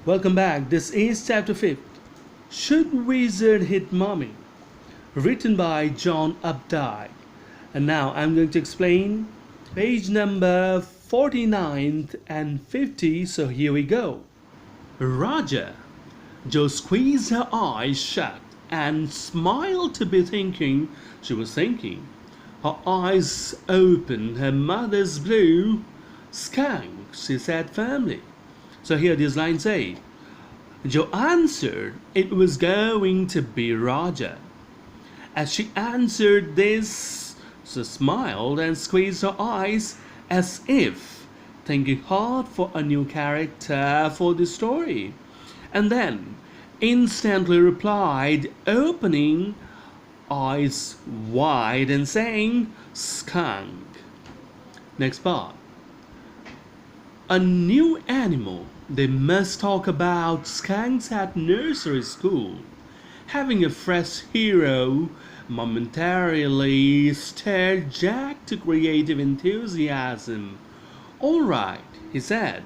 Welcome back. This is chapter 5. Should Wizard Hit Mommy? Written by John Updike. And now I'm going to explain page number 49 and 50. So here we go. Roger. Jo squeezed her eyes shut and smiled to be thinking she was thinking. Her eyes opened. Her mother's blue. Skunk, she said firmly. So here these lines say, Jo answered it was going to be Roger. As she answered this, she smiled and squeezed her eyes as if thinking hard for a new character for the story, and then instantly replied, opening eyes wide and saying, skunk. Next part. A new animal. They must talk about skunks at nursery school. Having a fresh hero momentarily stirred Jack to creative enthusiasm. All right, he said.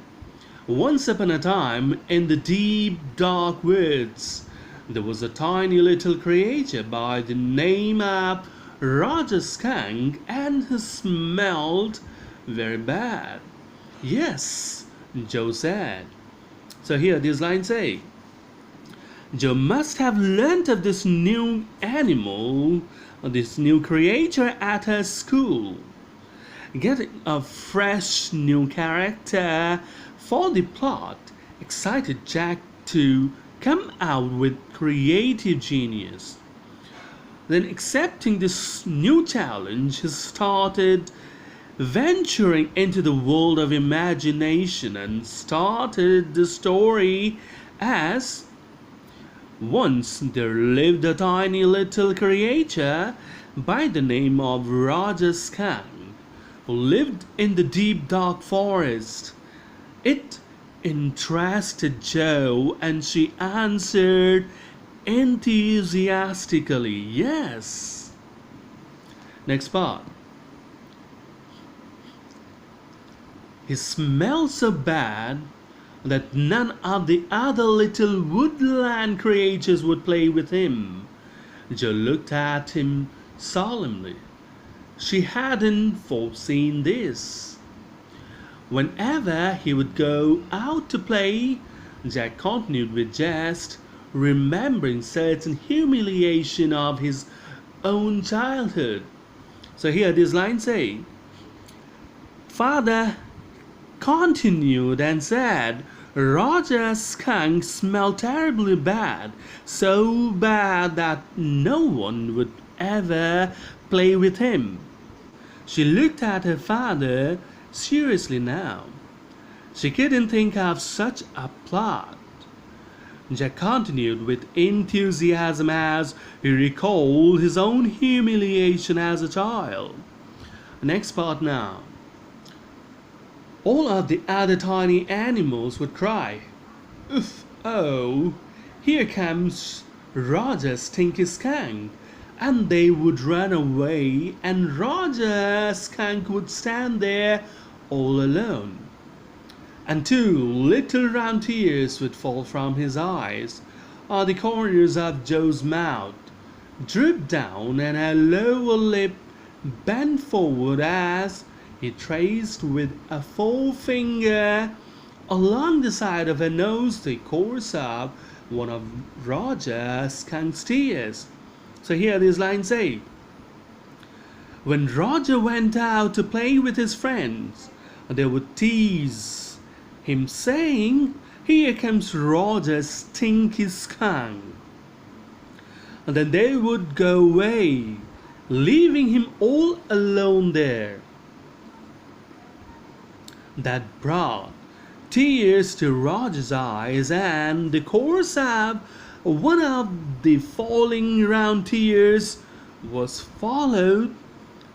Once upon a time, in the deep, dark woods, there was a tiny little creature by the name of Roger Skunk, and he smelled very bad. Yes, Jo said. So here these lines say, Jo must have learnt of this new animal, this new creature at her school. Getting a fresh new character for the plot excited Jack to come out with creative genius. Then, accepting this new challenge, he started venturing into the world of imagination and started the story as once there lived a tiny little creature by the name of Roger Skunk, who lived in the deep dark forest. It interested Jo, and she answered enthusiastically, yes. Next part. He smelled so bad that none of the other little woodland creatures would play with him. Jo looked at him solemnly. She hadn't foreseen this. Whenever he would go out to play, Jack continued with jest, remembering certain humiliation of his own childhood. So here these lines say, Father continued and said, Roger Skunk smelled terribly bad, so bad that no one would ever play with him. She looked at her father seriously now. She couldn't think of such a plot. Jack continued with enthusiasm as he recalled his own humiliation as a child. Next part now. All of the other tiny animals would cry, Oof, oh, here comes Roger Stinky Skunk, and they would run away, and Roger Skunk would stand there all alone. And two little round tears would fall from his eyes, or the corners of Jo's mouth drooped down, and her lower lip bent forward as he traced with a forefinger along the side of her nose the course of one of Roger Skunk's tears. So here these lines say, when Roger went out to play with his friends, they would tease him saying, here comes Roger Stinky Skunk. And then they would go away, leaving him all alone there. That brought tears to Roger's eyes, and the course of one of the falling round tears was followed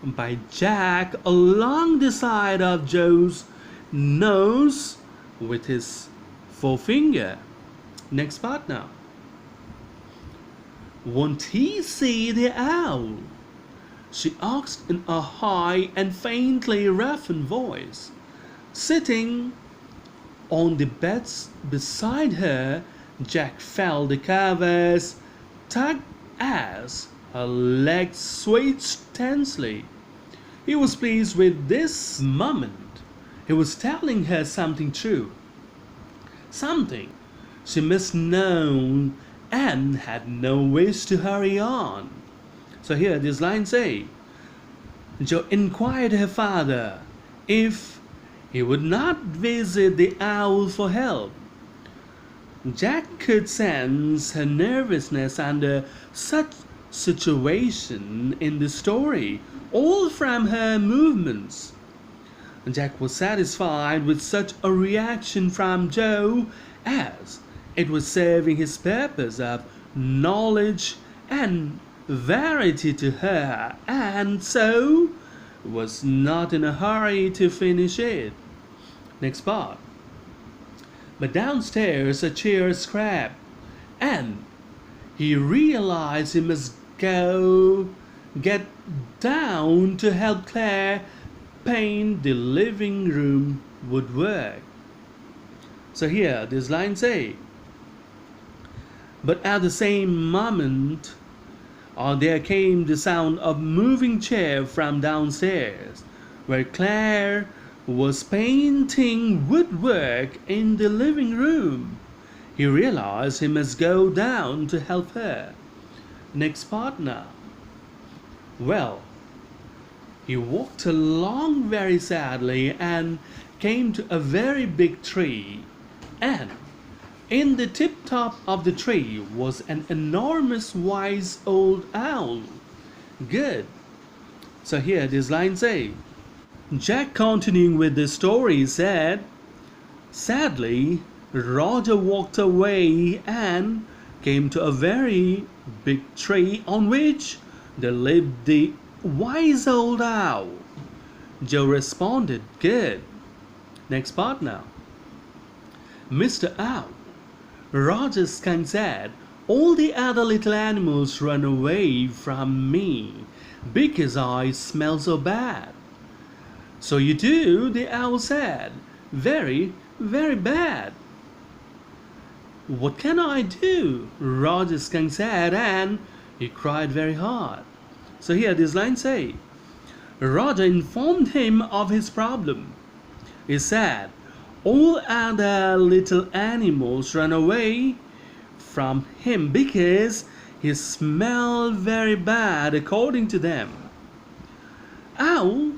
by Jack along the side of Jo's nose with his forefinger. Next part now. Won't he see the owl? She asked in a high and faintly roughened voice, sitting On the bed beside her, Jack felt the covers tug as her legs swayed tensely. He was pleased with this moment. He was telling her something true, something she must know and had no wish to hurry on. So here these lines say, Jo inquired her father if he would not visit the owl for help. Jack could sense her nervousness under such situation in the story, all from her movements. Jack was satisfied with such a reaction from Jo, as it was serving his purpose of knowledge and variety to her, and so was not in a hurry to finish it. Next part. But downstairs a chair scraped, and he realized he must get down to help Claire paint the living room woodwork. So here this line say, but at the same moment there came the sound of moving chair from downstairs, where Claire was painting woodwork in the living room. He realized he must go down to help her. Next part now. Well, he walked along very sadly and came to a very big tree, and in the tip top of the tree was an enormous wise old owl. Good. So here this line say, Jack, continuing with the story, said, sadly, Roger walked away and came to a very big tree on which there lived the wise old owl. Jo responded, good. Next part now. Mr. Owl, Roger Skunk said, all the other little animals run away from me because I smell so bad. So you do, the owl said, very, very bad. What can I do? Roger Skunk said, and he cried very hard. So here this line say, Roger informed him of his problem. He said, all other little animals ran away from him because he smelled very bad according to them. Owl,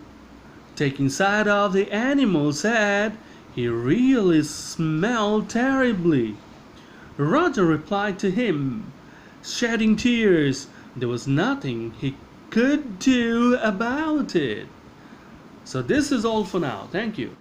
taking side of the animal, said he really smelled terribly. Roger replied to him, shedding tears, there was nothing he could do about it. So this is all for now. Thank you.